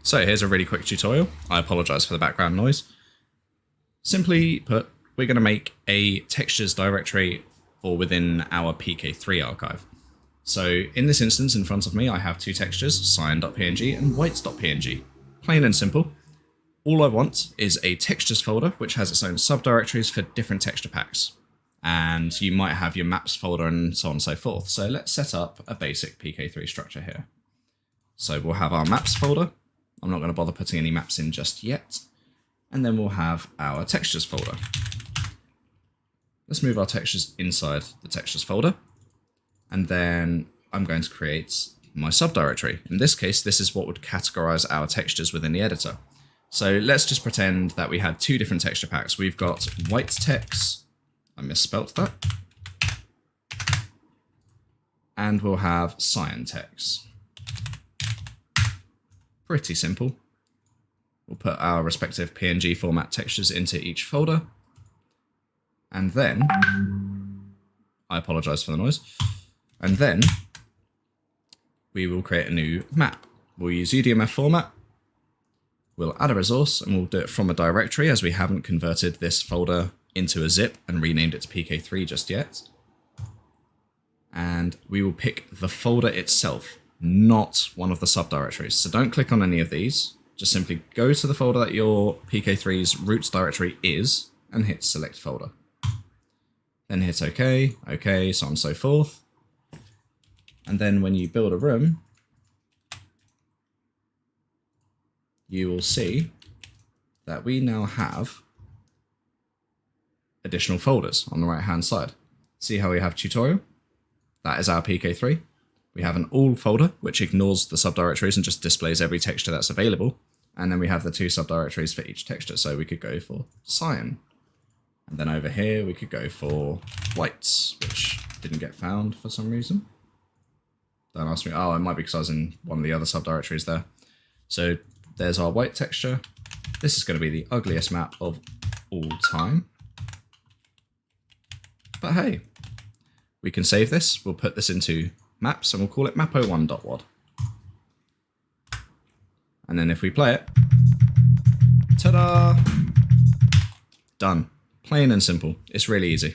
So here's a really quick tutorial. I apologize for the background noise. Simply put, we're going to make a textures directory for within our PK3 archive. So in this instance in front of me I have two textures, cyan.png and whites.png. Plain and simple. All I want is a textures folder which has its own subdirectories for different texture packs. And you might have your maps folder and so on and so forth. So let's set up a basic PK3 structure here. So we'll have our maps folder. I'm not going to bother putting any maps in just yet. And then we'll have our textures folder. Let's move our textures inside the textures folder. And then I'm going to create my subdirectory. In this case, this is what would categorize our textures within the editor. So let's just pretend that we had two different texture packs. We've got white text, I misspelt that. And we'll have cyan text. Pretty simple. We'll put our respective PNG format textures into each folder. And then, I apologize for the noise. And then we will create a new map. We'll use UDMF format. We'll add a resource and we'll do it from a directory as we haven't converted this folder into a zip and renamed it to PK3 just yet. And we will pick the folder itself, not one of the subdirectories. So don't click on any of these. Just simply go to the folder that your PK3's roots directory is and hit select folder. Then hit OK, OK, so on and so forth. And then when you build a room, you will see that we now have additional folders on the right hand side. See how we have tutorial? That is our PK3. We have an all folder, which ignores the subdirectories and just displays every texture that's available. And then we have the two subdirectories for each texture. So we could go for cyan. And then over here, we could go for whites, which didn't get found for some reason. Don't ask me. Oh, it might be because I was in one of the other subdirectories there. So there's our white texture. This is going to be the ugliest map of all time. But hey, we can save this. We'll put this into maps and we'll call it map01.wad. And then if we play it, ta-da! Done. Plain and simple. It's really easy.